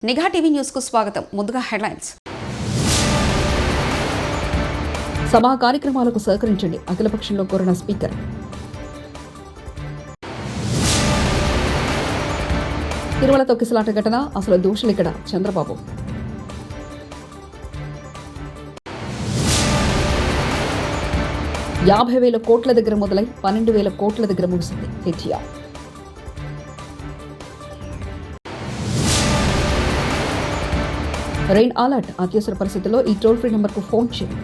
నిఘా TV news కు స్వాగతం. ముందుగా హెడ్లైన్స్. సభా కార్యక్రమాలకు సహకరించండి, అఖిలపక్షంలో కోరిన స్పీకర్. తిరుమల తొక్కిసలాట ఘటన, అసలు దోషులిక్కడ చంద్రబాబు. $50,000 కోట్ల దగ్గర మొదలై 12,000 కోట్ల దగ్గర ముగిసింది కేటీఆర్. రెయిన్ అలర్ట్, అత్యవసర పరిస్థితుల్లో ఈ టోల్ ఫ్రీ నెంబర్కు ఫోన్ చేయండి.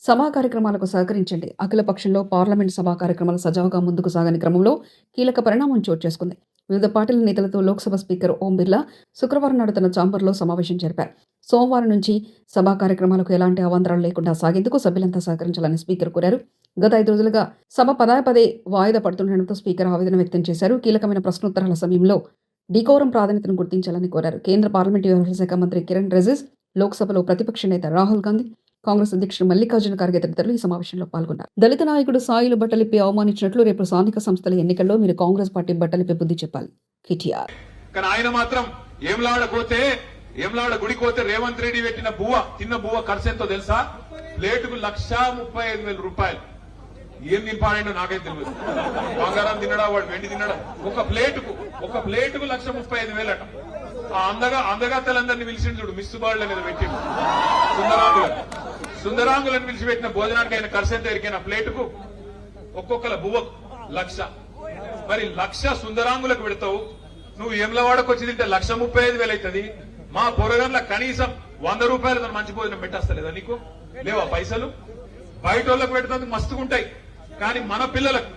సభా కార్యక్రమాలకు సహకరించండి, అఖిలపక్షంలో పార్లమెంట్ సభా కార్యక్రమాలు సజావుగా ముందుకు సాగని క్రమంలో కీలక పరిణామం చోటు చేసుకుంది. వివిధ పార్టీల నేతలతో లోక్సభ స్పీకర్ ఓం బిర్లా శుక్రవారం నాడు తన ఛాంబర్లో సమావేశం జరిపారు. సోమవారం నుంచి సభా కార్యక్రమాలకు ఎలాంటి అవాంతరాలు లేకుండా సాగేందుకు సభ్యులంతా సహకరించాలని స్పీకర్ కోరారు. గత 5 రోజులుగా సభ పదే వాయిదా పడుతుండటంతో స్పీకర్ ఆవేదన వ్యక్తం చేశారు. కీలకమైన ప్రశ్నోత్తరాల సమయంలో డీకోరం ప్రాధాన్యతను గుర్తించాలని కోరారు. కేంద్ర పార్లమెంటు వ్యవహారాల శాఖ మంత్రి కిరణ్ రిజిజు, లోక్సభలో ప్రతిపక్ష నేత రాహుల్ గాంధీ, కాంగ్రెస్ అధ్యక్షుడు మల్లికార్జున ఖర్గే తదితరులు ఈ సమావేశంలో పాల్గొన్నారు. దళిత నాయకుడు సాయిలు బట్టలిప్పి అవమానించినట్లు రేపు స్థానిక సంస్థల ఎన్నికల్లో మీరు కాంగ్రెస్ పార్టీ బట్టలిప్పి బుద్ధి చెప్పాలి. కేటీఆర్. కానీ ఆయన మాత్రం ఏమలాడ గుడికోతే రేవంత్ రెడ్డి పెట్టిన తిన్న బువ్వ ఖర్చు ఎంతో తెలుసా? ప్లేటుకు $135,000 రూపాయలు. ఏం తినిపాడో నాకైతే తెలియదు. బంగారం తినడా, వాడు వెండి తినడా? ఒక ప్లేటుకు $135,000 అట. ఆ అందగాతలందరినీ పిలిచిండు చూడు, మిస్సుబాళ్ల మీద పెట్టిండు. సుందరాంగులను పిలిచిపెట్టిన భోజనానికి ఆయన ఖర్చు ఎంత ఎరికైన ప్లేటుకు ఒక్కొక్కల బువ్వకు 1,00,000. మరి 1,00,000 సుందరాంగులకు పెడతావు, నువ్వు ఏమలవాడకు వచ్చి తింటే $135,000 అవుతుంది. మా పొరగంల కనీసం $100 మంచి భోజనం పెట్టేస్తలేదా నీకు? లేవా పైసలు? బయట వాళ్ళకు పెడుతుంది మస్తుగుంటాయి. కానీ మన పిల్లలకు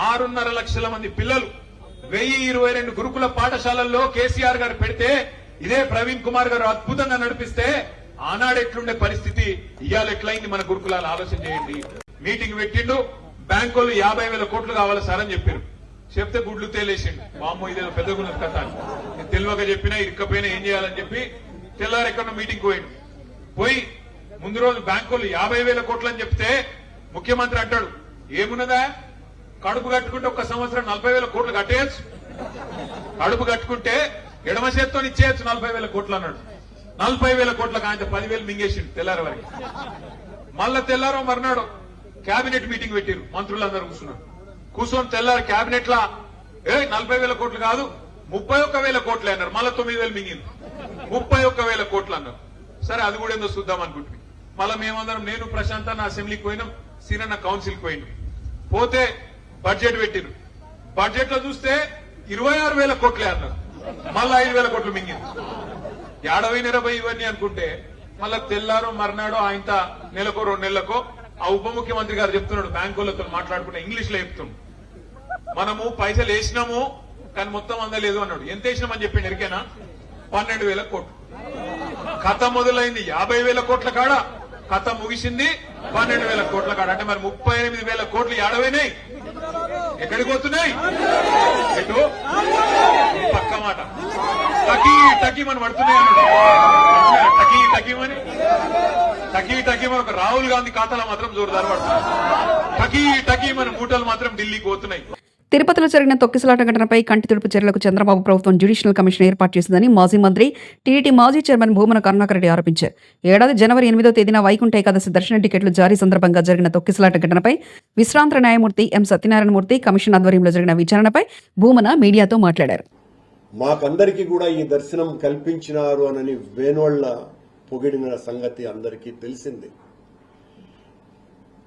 6.5 లక్షల మంది పిల్లలు 1022 గురుకుల పాఠశాలల్లో కేసీఆర్ గారు పెడితే, ఇదే ప్రవీణ్ కుమార్ గారు అద్భుతంగా నడిపిస్తే ఆనాడు ఎట్లుండే పరిస్థితి, ఇవాళ ఎట్లయింది మన గురుకులాలు ఆలోచన చేయండి. మీటింగ్ పెట్టిండు, బ్యాంకు 50,000 కోట్లు కావాలి సార్ అని చెప్పారు. చెప్తే గుడ్లు తేలేసిండు. మామూలు ఇదేదో పెద్ద గుణం కథ నేను తెలివగా చెప్పినా ఇరుక్కపోయినా ఏం చేయాలని చెప్పి తెల్లారు ఎక్కడ మీటింగ్ పోయి ముందు రోజు బ్యాంకులు 50,000 కోట్లు అని చెప్తే ముఖ్యమంత్రి అంటాడు, ఏమున్నదా కడుపు కట్టుకుంటే ఒక్క సంవత్సరం 40,000 కోట్లు కట్టేయచ్చు, కడుపు కట్టుకుంటే ఎడమ చేత్తో ఇచ్చేయచ్చు 40,000 కోట్లు అన్నాడు. 40,000 కోట్లకు ఆయన 10,000 మింగేసిండు తెల్లారి వరకు. మళ్ళా తెల్లారో మర్నాడు కేబినెట్ మీటింగ్ పెట్టారు, మంత్రులందరూ కూర్చొని తెల్లారు కేబినెట్ లా 40,000 కోట్లు కాదు 31,000 కోట్లే అన్నారు. మళ్ళా 9,000 మింగింది, 31,000 కోట్లు అన్నారు. సరే అది కూడా ఏందో చూద్దాం అనుకుంటుంది. మళ్ళా మేమందరం, నేను ప్రశాంత్ అన్న అసెంబ్లీకి పోయినాం, సీనన్న కౌన్సిల్కి పోయినాం. పోతే బడ్జెట్ పెట్టిరు. బడ్జెట్ లో చూస్తే 26,000 కోట్లే అన్నారు. మళ్ళా 5,000 కోట్లు మింగింది. ఏడవైన ఇవన్నీ అనుకుంటే మళ్ళా తెల్లారో మర్నాడో ఆయన నెలకో 2 నెలలకో ఆ ఉప ముఖ్యమంత్రి గారు చెప్తున్నాడు, బ్యాంకులతో మాట్లాడుకుంటే ఇంగ్లీష్ లో చెప్తున్నాడు, మనము పైసలు వేసినాము కానీ మొత్తం అందలేదు అన్నాడు. ఎంత వేసినామని చెప్పిండు ఎరికేనా? 12,000 కోట్లు. కథ మొదలైంది 50,000 కోట్ల కాడ, కథ ముగిసింది 12,000 కోట్ల కాడ. అంటే మరి 38,000 కోట్లు ఏడవైనాయి, ఎక్కడికి పోతున్నాయి? ఎటు? పక్క మాట టకీ మనం పడుతున్నాయి అన్నాడు. టకీ మన రాహుల్ గాంధీ ఖాతాలో మాత్రం జోరుదారు పడుతుంది. టకీ మన మూటలు మాత్రం ఢిల్లీకి పోతున్నాయి. తిరుపతిలో జరిగిన తొక్కిసలాట ఘటనపై కంటి తుడుపు చర్యలకు చంద్రబాబు ప్రభుత్వం జ్యుడిషియల్ కమిషన్ ఏర్పాటు చేసిందని మాజీ మంత్రి, టీడీటీ మాజీ చైర్మన్ భూమన కరుణాకర్ రెడ్డి ఆరోపించారు. ఏడాది జనవరి 8వ తేదీన వైకుంఠ ఏకాదశి దర్శన టికెట్లు జారీ సందర్భంగా జరిగిన తొక్కిసలాట ఘటనపై విశ్రాంత న్యాయమూర్తి ఎం సత్యనారాయణమూర్తి కమిషన్ ఆధ్వర్యంలో జరిగిన విచారణపై భూమన మీడియాతో మాట్లాడారు. మాకందరికీ కూడా ఈ దర్శనం కల్పించినారు అని వేణోళ్ల పొగిడిన సంగతి అందరికీ తెలిసింది.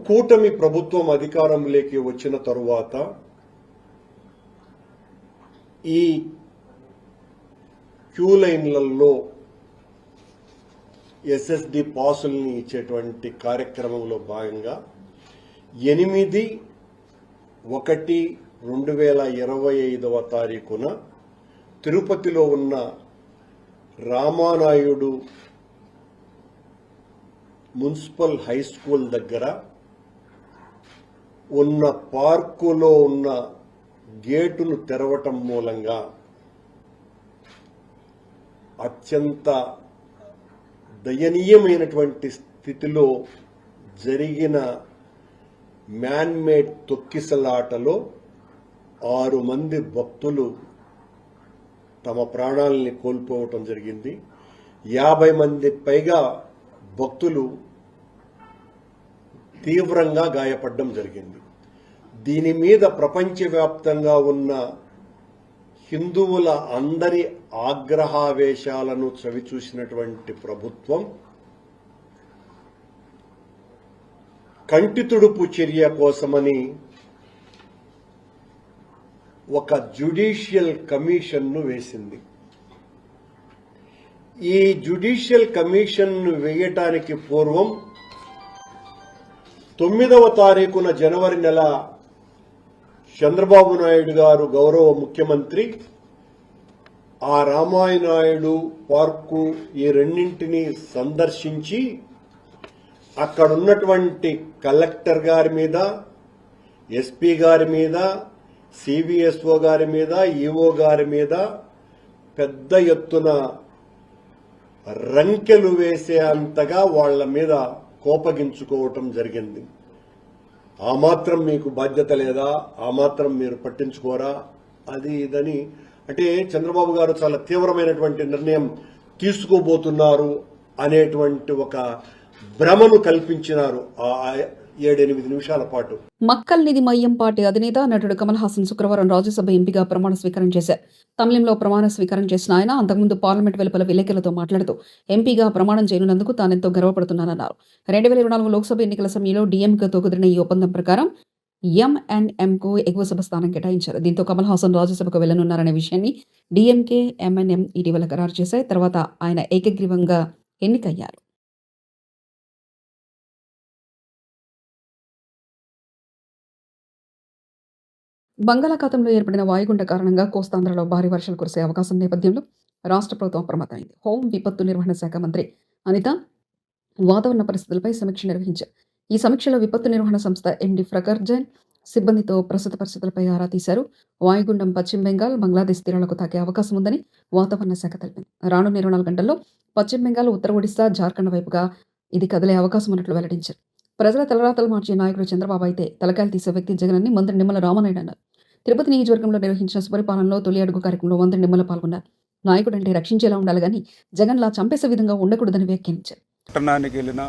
కూటమి ప్రభుత్వం అధికారంలోకి వచ్చిన తరువాత ఈ క్యూ లైన్లలో ఎస్ఎస్డి పాసుల్ని ఇచ్చేటువంటి కార్యక్రమంలో భాగంగా 8/1/2025 తారీఖున తిరుపతిలో ఉన్న రామానాయుడు మున్సిపల్ హై స్కూల్ దగ్గర ఉన్న పార్కులో ఉన్న గేటును తెరవటం మూలంగా అత్యంత దయనీయమైనటువంటి స్థితిలో జరిగిన మ్యాన్మేడ్ తొక్కిసలాటలో 6 మంది భక్తులు తమ ప్రాణాలని కోల్పోవటం జరిగింది. 50 మంది పైగా భక్తులు తీవ్రంగా గాయపడడం జరిగింది. దీని మీద ప్రపంచవ్యాప్తంగా ఉన్న హిందువుల అందరి ఆగ్రహావేశాలను చవిచూసినటువంటి ప్రభుత్వం కంటితుడుపు చర్య కోసమని ఒక జ్యుడిషియల్ కమిషన్ను వేసింది. ఈ జ్యుడిషియల్ కమిషన్ను వేయటానికి పూర్వం 9వ తారీఖున జనవరి నెల చంద్రబాబు నాయుడు గారు గౌరవ ముఖ్యమంత్రి ఆ రామాయణాయుడు పార్కు ఈ రెండింటినీ సందర్శించి అక్కడున్నటువంటి కలెక్టర్ గారి మీద, ఎస్పీ గారి మీద, సివిఎస్ఓ గారి మీద, ఈఓ గారి మీద పెద్ద ఎత్తున రంకెలు వేసే అంతగా వాళ్ల మీద కోపగించుకోవటం జరిగింది. ఆ మాత్రం మీకు బాధ్యత లేదా, ఆ మాత్రం మీరు పట్టించుకోరా, అది ఇదని అంటే చంద్రబాబు గారు చాలా తీవ్రమైనటువంటి నిర్ణయం తీసుకోబోతున్నారు అనేటువంటి ఒక భ్రమను కల్పించినారు ఆ 7-8 నిమిషాల పాటు. మక్కల్ నిధి మయ్యం పార్టీ అధినేత నటుడు కమల్ హాసన్ శుక్రవారం రాజ్యసభ ఎంపీగా ప్రమాణ స్వీకారం చేశారు. తమిళంలో ప్రమాణ స్వీకారం చేసిన ఆయన అంతకుముందు పార్లమెంట్ వెలుపల విలేకరులతో మాట్లాడుతూ ఎంపీగా ప్రమాణం చేయనున్నందుకు తానెంతో గర్వపడుతున్నానన్నారు. 2024 లోక్సభ ఎన్నికల సమయంలో డీఎంకేతో కుదిరిన ఈ ఒప్పందం ప్రకారం ఎంఎన్ఎంకు ఎగువ సభ స్థానం కేటాయించారు. దీంతో కమల్ హాసన్ రాజ్యసభకు వెళ్లనున్నారనే విషయాన్ని డీఎంకే, ఎంఎన్ఎం ఇటీవల ఖరారు చేశాయి. తర్వాత ఆయన ఏకగ్రీవంగా ఎన్నికయ్యారు. బంగాళాఖాతంలో ఏర్పడిన వాయుగుండ కారణంగా కోస్తాంధ్రలో భారీ వర్షాలు కురిసే అవకాశం నేపథ్యంలో రాష్ట్ర ప్రభుత్వం అప్రమత్తమైంది. హోం విపత్తు నిర్వహణ శాఖ మంత్రి అనిత వాతావరణ పరిస్థితులపై సమీక్ష నిర్వహించారు. ఈ సమీక్షలో విపత్తు నిర్వహణ సంస్థ ఎండి ప్రఖర్ జైన్ సిబ్బందితో ప్రస్తుత పరిస్థితులపై ఆరా తీశారు. వాయుగుండం పశ్చిమ బెంగాల్, బంగ్లాదేశ్ తీరాలకు తాకే అవకాశం ఉందని వాతావరణ శాఖ తెలిపింది. రానున్న 24 గంటల్లో పశ్చిమ బెంగాల్, ఉత్తర ఒడిశా, జార్ఖండ్ వైపుగా ఇది కదిలే అవకాశం ఉన్నట్లు వెల్లడించారు. ప్రజల తలరాతలు మార్చే నాయకుడు చంద్రబాబు అయితే తలకాయలు తీసే వ్యక్తి జగన్ అని మంత్రి నిమ్మల రామనాయుడు అన్నారు. తిరుపతి నియోజకవర్గంలో నిర్వహించిన సుపరిపాలనలో తొలి అడుగు కార్యక్రమంలో మంత్రి నిమ్మల పాల్గొన్నారు. నాయకుడు అంటే రక్షించేలా ఉండాలి కానీ జగన్లా చంపేసే విధంగా ఉండకూడదని వ్యాఖ్యానించారు. పట్టణానికి వెళ్ళినా,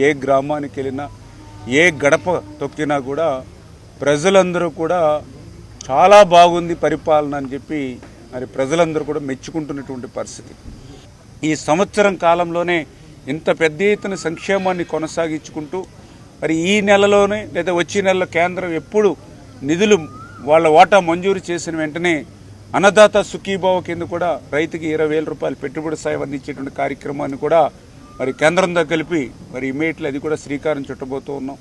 ఏ గ్రామానికి వెళ్ళినా, ఏ గడప తొక్కినా కూడా ప్రజలందరూ కూడా చాలా బాగుంది పరిపాలన అని చెప్పి మరి ప్రజలందరూ కూడా మెచ్చుకుంటున్నటువంటి పరిస్థితి. ఈ సంవత్సరం కాలంలోనే ఇంత పెద్ద ఎత్తున సంక్షేమాన్ని కొనసాగించుకుంటూ మరి ఈ నెలలోనే లేదా వచ్చే నెలలో కేంద్రం ఎప్పుడు నిధులు వాళ్ళ వాటా మంజూరు చేసిన వెంటనే అన్నదాత సుఖీభావ కింద కూడా రైతుకి 20,000 రూపాయలు పెట్టుబడి సాయం అందించేటువంటి కార్యక్రమాన్ని కూడా మరి కేంద్రంతో కలిపి మరి ఇమీడియట్లీ అది కూడా శ్రీకారం చుట్టబోతూ ఉన్నాం.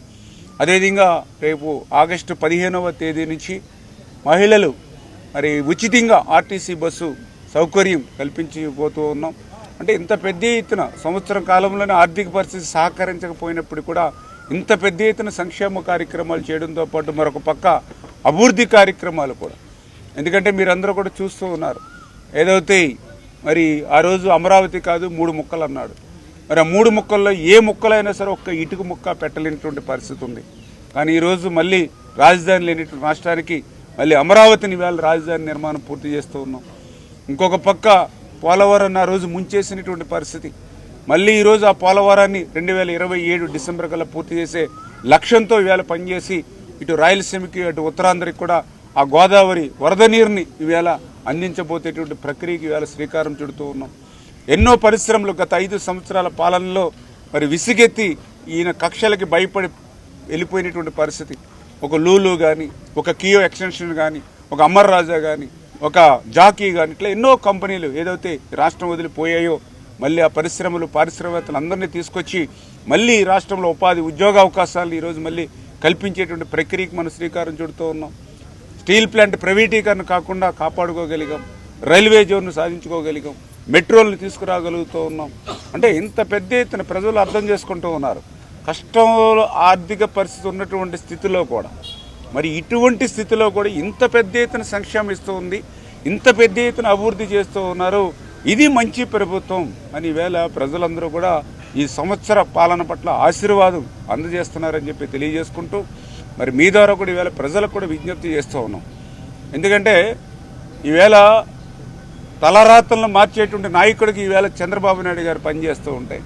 అదేవిధంగా రేపు ఆగస్టు 15వ తేదీ నుంచి మహిళలు మరి ఉచితంగా ఆర్టీసీ బస్సు సౌకర్యం కల్పించబోతూ ఉన్నాం. అంటే ఇంత పెద్ద ఎత్తున సంవత్సరం కాలంలోనే ఆర్థిక పరిస్థితి సహకరించకపోయినప్పుడు కూడా ఇంత పెద్ద ఎత్తున సంక్షేమ కార్యక్రమాలు చేయడంతో పాటు మరొక పక్క అభివృద్ధి కార్యక్రమాలు కూడా. ఎందుకంటే మీరందరూ కూడా చూస్తూ ఉన్నారు, ఏదైతే మరి ఆ రోజు అమరావతి కాదు 3 ముక్కలు అన్నాడు. మరి ఆ 3 ముక్కల్లో ఏ ముక్కలైనా సరే ఒక్క ఇటుక ముక్క పెట్టలేనటువంటి పరిస్థితి ఉంది. కానీ ఈరోజు మళ్ళీ రాజధాని లేనిటువంటి రాష్ట్రానికి మళ్ళీ అమరావతిని వేళ రాజధాని నిర్మాణం పూర్తి చేస్తూ ఉన్నాం. ఇంకొక పక్క పోలవరం ఆ రోజు ముంచేసినటువంటి పరిస్థితి. మళ్ళీ ఈరోజు ఆ పోలవరాన్ని 2027 డిసెంబర్ కల్లా పూర్తి చేసే లక్ష్యంతో ఈవేళ పనిచేసి ఇటు రాయలసీమకి అటు ఉత్తరాంధ్రకి కూడా ఆ గోదావరి వరద నీరుని ఈవేళ అందించబోతేటువంటి ప్రక్రియకి ఈవేళ శ్రీకారం చుడుతూ ఉన్నాం. ఎన్నో పరిశ్రమలు గత 5 సంవత్సరాల పాలనలో మరి విసిగెత్తి ఈయన కక్షలకి భయపడి వెళ్ళిపోయినటువంటి పరిస్థితి. ఒక లూలు కానీ, ఒక కియో ఎక్స్టెన్షన్ కానీ, ఒక అమర్ రాజా కానీ, ఒక జాకీ కానీ, ఇట్లా ఎన్నో కంపెనీలు ఏదైతే రాష్ట్రం వదిలిపోయాయో మళ్ళీ ఆ పరిశ్రమలు పారిశ్రామికవేత్తలు అందరినీ తీసుకొచ్చి మళ్ళీ రాష్ట్రంలో ఉపాధి ఉద్యోగ అవకాశాలు ఈరోజు మళ్ళీ కల్పించేటువంటి ప్రక్రియకి మనం శ్రీకారం చుడుతూ ఉన్నాం. స్టీల్ ప్లాంట్ ప్రైవేటీకరణ కాకుండా కాపాడుకోగలిగాం, రైల్వే జోన్ను సాధించుకోగలిగాం, మెట్రోలను తీసుకురాగలుగుతూ ఉన్నాం. అంటే ఇంత పెద్ద ఎత్తున ప్రజలు అర్థం చేసుకుంటూ ఉన్నారు. కష్టంలో ఆర్థిక పరిస్థితి ఉన్నటువంటి స్థితిలో కూడా మరి ఇటువంటి స్థితిలో కూడా ఇంత పెద్ద ఎత్తున సంక్షేమం ఇస్తూ ఉంది, ఇంత పెద్ద ఎత్తున అభివృద్ధి చేస్తూ ఉన్నారు. ఇది మంచి ప్రభుత్వం అని ఈవేళ ప్రజలందరూ కూడా ఈ సంవత్సర పాలన పట్ల ఆశీర్వాదం అందజేస్తున్నారని చెప్పి తెలియజేసుకుంటూ మరి మీ ద్వారా కూడా ఈవేళ ప్రజలకు కూడా విజ్ఞప్తి చేస్తూ ఉన్నాం. ఎందుకంటే ఈవేళ తలరాతలను మార్చేటువంటి నాయకుడికి ఈవేళ చంద్రబాబు నాయుడు గారు పనిచేస్తూ ఉంటాయి.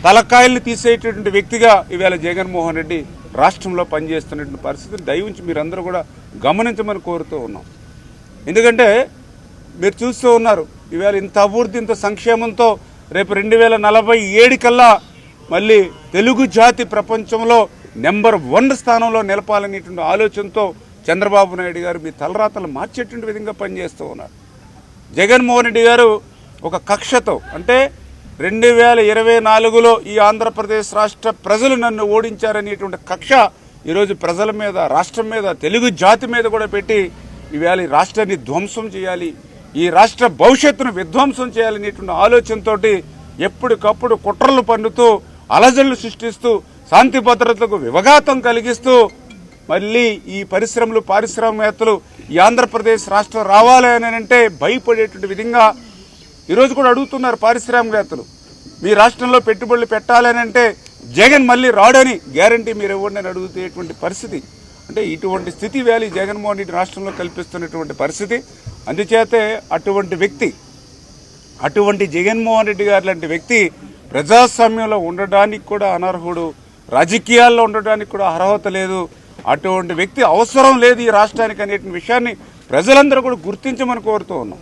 తలకాయల్ని తీసేటటువంటి వ్యక్తిగా ఈవేళ జగన్మోహన్ రెడ్డి రాష్ట్రంలో పనిచేస్తున్నటువంటి పరిస్థితిని దయవుంచి మీరందరూ కూడా గమనించమని కోరుతూ ఉన్నాం. ఎందుకంటే మీరు చూస్తూ ఉన్నారు ఈవేళ ఇంత అభివృద్ధి ఇంత సంక్షేమంతో రేపు 2047 కల్లా మళ్ళీ తెలుగు జాతి ప్రపంచంలో నెంబర్ 1 స్థానంలో నిలపాలనేటువంటి ఆలోచనతో చంద్రబాబు నాయుడు గారు మీ తలరాతలు మార్చేటువంటి విధంగా పనిచేస్తూ ఉన్నారు. జగన్మోహన్ రెడ్డి గారు ఒక కక్షతో అంటే 2024లో ఈ ఆంధ్రప్రదేశ్ రాష్ట్ర ప్రజలు నన్ను ఓడించారనేటువంటి కక్ష ఈరోజు ప్రజల మీద, రాష్ట్రం మీద, తెలుగు జాతి మీద కూడా పెట్టి ఈవేళ ఈ రాష్ట్రాన్ని ధ్వంసం చేయాలి, ఈ రాష్ట్ర భవిష్యత్తును విధ్వంసం చేయాలనేటువంటి ఆలోచనతో ఎప్పటికప్పుడు కుట్రలు పన్నుతూ అలజడులు సృష్టిస్తూ శాంతి భద్రతలకు వివఘాతం కలిగిస్తూ మళ్ళీ ఈ పరిశ్రమలు పారిశ్రామికవేత్తలు ఈ ఆంధ్రప్రదేశ్ రాష్ట్రం రావాలి అని అంటే భయపడేటువంటి విధంగా ఈరోజు కూడా అడుగుతున్నారు పారిశ్రామికవేత్తలు. మీ రాష్ట్రంలో పెట్టుబడులు పెట్టాలని అంటే జగన్ మళ్ళీ రాడని గ్యారంటీ మీరు ఇవ్వండి అని అడుగుతేటువంటి పరిస్థితి. అంటే ఇటువంటి స్థితి వేళ జగన్మోహన్ రెడ్డి రాష్ట్రంలో కల్పిస్తున్నటువంటి పరిస్థితి. అందుచేతే అటువంటి జగన్మోహన్ రెడ్డి గారు లాంటి వ్యక్తి ప్రజాస్వామ్యంలో ఉండడానికి కూడా అనర్హుడు, రాజకీయాల్లో ఉండడానికి కూడా అర్హత లేదు. అటువంటి వ్యక్తి అవసరం లేదు ఈ రాష్ట్రానికి అనేటువంటి విషయాన్ని ప్రజలందరూ కూడా గుర్తించమని కోరుతూ ఉన్నాం.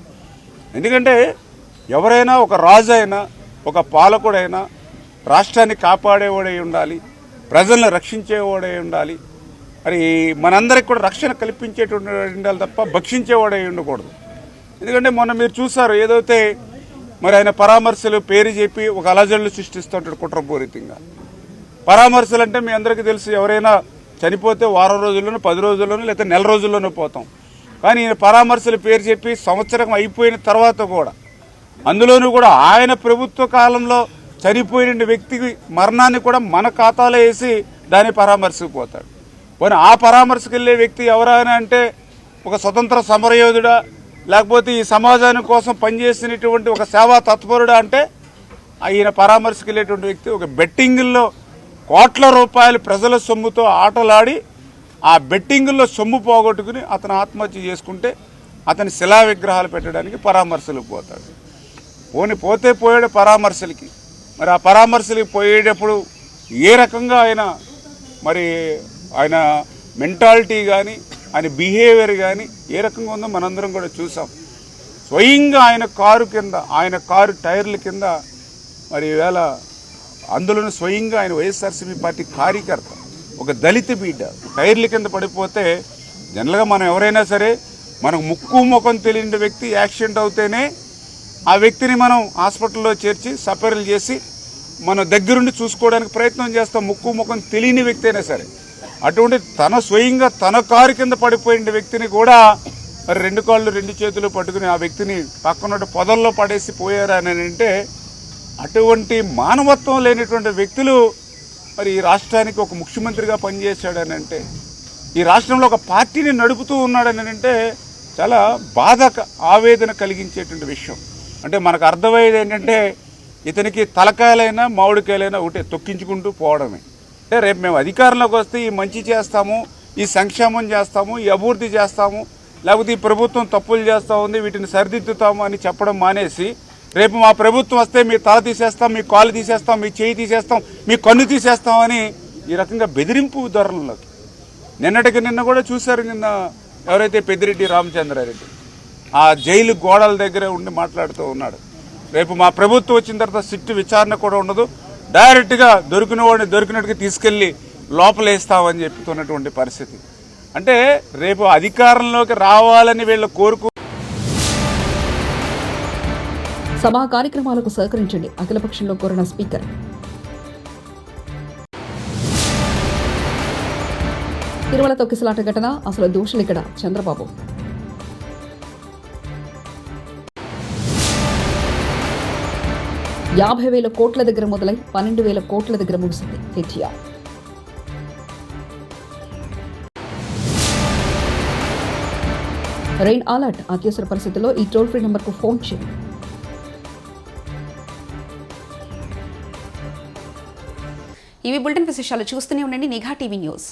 ఎందుకంటే ఎవరైనా ఒక రాజు అయినా ఒక పాలకుడైనా రాష్ట్రాన్ని కాపాడేవాడై ఉండాలి, ప్రజలను రక్షించేవాడై ఉండాలి. మరి మనందరికి కూడా రక్షణ కల్పించేటువంటి ఉండాలి తప్ప భక్షించేవాడై ఉండకూడదు. ఎందుకంటే మొన్న మీరు చూసారు ఏదైతే మరి ఆయన పరామర్శలు పేరు చెప్పి ఒక అలజడులు సృష్టిస్తుంటాడు కుట్రపూరితంగా. పరామర్శలు అంటే మీ అందరికీ తెలుసు, ఎవరైనా చనిపోతే వారం రోజుల్లోనూ 10 రోజుల్లోనూ లేదా నెల రోజుల్లోనూ పోతాం. కానీ ఈయన పరామర్శలు పేరు చెప్పి సంవత్సరం అయిపోయిన తర్వాత కూడా అందులోనూ కూడా ఆయన ప్రభుత్వ కాలంలో చనిపోయిన వ్యక్తికి మరణాన్ని కూడా మన ఖాతాలో వేసి దాన్ని పరామర్శకు పోతాడు. పోనీ ఆ పరామర్శకు వెళ్ళే వ్యక్తి ఎవరైనా అంటే ఒక స్వతంత్ర సమరయోధుడా లేకపోతే ఈ సమాజాని కోసం పనిచేసినటువంటి ఒక సేవా తత్పరుడా అంటే ఆయన పరామర్శకు వెళ్ళేటువంటి వ్యక్తి ఒక బెట్టింగుల్లో కోట్ల రూపాయలు ప్రజల సొమ్ముతో ఆటలాడి ఆ బెట్టింగుల్లో సొమ్ము పోగొట్టుకుని అతను ఆత్మహత్య చేసుకుంటే అతని శిలా విగ్రహాలు పెట్టడానికి పరామర్శలకు పోతాడు. పోతే పోయాడు పరామర్శలకి. మరి ఆ పరామర్శలకి పోయేటప్పుడు ఏ రకంగా ఆయన మెంటాలిటీ కానీ ఆయన బిహేవియర్ కానీ ఏ రకంగా ఉందో మనందరం కూడా చూసాం. స్వయంగా ఆయన కారు టైర్ల కింద మరి ఈవేళ అందులోనూ స్వయంగా ఆయన వైఎస్ఆర్సీపీ పార్టీ కార్యకర్త ఒక దళిత బిడ్డ టైర్ల కింద పడిపోతే జనరల్గా మనం ఎవరైనా సరే మనకు ముక్కు ముఖం తెలియని వ్యక్తి యాక్సిడెంట్ అవుతేనే ఆ వ్యక్తిని మనం హాస్పిటల్లో చేర్చి సపరేలు చేసి మన దగ్గరుండి చూసుకోవడానికి ప్రయత్నం చేస్తాం, ముక్కు ముఖం తెలియని వ్యక్తి అయినా సరే. అటువంటి స్వయంగా తన కారు కింద పడిపోయిన వ్యక్తిని కూడా మరి 2 కాళ్ళు 2 చేతులు పట్టుకుని ఆ వ్యక్తిని పక్కన పొదల్లో పడేసి పోయారని అంటే అటువంటి మానవత్వం లేనటువంటి వ్యక్తులు మరి ఈ రాష్ట్రానికి ఒక ముఖ్యమంత్రిగా పనిచేశాడని అంటే ఈ రాష్ట్రంలో ఒక పార్టీని నడుపుతూ ఉన్నాడని అంటే చాలా ఆవేదన కలిగించేటువంటి విషయం. అంటే మనకు అర్థమయ్యేది ఏంటంటే ఇతనికి తలకాయలైనా మామిడికాయలైనా ఒకటే తొక్కించుకుంటూ పోవడమే. అంటే రేపు మేము అధికారంలోకి వస్తే ఈ మంచి చేస్తాము, ఈ సంక్షేమం చేస్తాము, ఈ అభివృద్ధి చేస్తాము, లేకపోతే ఈ ప్రభుత్వం తప్పులు చేస్తూ ఉంది వీటిని సరిదిద్దుతాము అని చెప్పడం మానేసి రేపు మా ప్రభుత్వం వస్తే మీ తల తీసేస్తాం, మీ కాలు తీసేస్తాం, మీ చేయి తీసేస్తాం, మీ కన్ను తీసేస్తామని ఈ రకంగా బెదిరింపు ధోరణిలోకి నిన్న కూడా చూశారు. నిన్న ఎవరైతే పెద్దిరెడ్డి రామచంద్రారెడ్డి ఆ జైలు గోడల దగ్గరే ఉండి మాట్లాడుతూ ఉన్నాడు. రేపు మా ప్రభుత్వం వచ్చిన తర్వాత సిట్టు విచారణ కూడా ఉండదు, డైరెక్ట్గా దొరికిన వాడిని దొరికినట్టుగా తీసుకెళ్లి లోపలేస్తామని చెప్తున్నటువంటి పరిస్థితి. అంటే రేపు అధికారంలోకి రావాలని వీళ్ళ కోరుకు సభా కార్యక్రమాలకు సహకరించండి అఖిలపక్షంలో కోరిన స్పీకర్. తిరుమల తొక్కిసలాట ఘటన అసలు దోషులిక్కడ చంద్రబాబు. $50,000 కోట్ల దగ్గర మొదలై 12,000 కోట్ల దగ్గర ముగిసింది కేటీఆర్. రెయిన్ అలర్ట్, అత్యవసర పరిస్థితుల్లో ఈ టోల్ ఫ్రీ నెంబర్కు ఫోన్ చేయండి. ఇవి బులెటిన్ విశేషాలు. చూస్తూనే ఉండండి నిఘా టీవీ న్యూస్.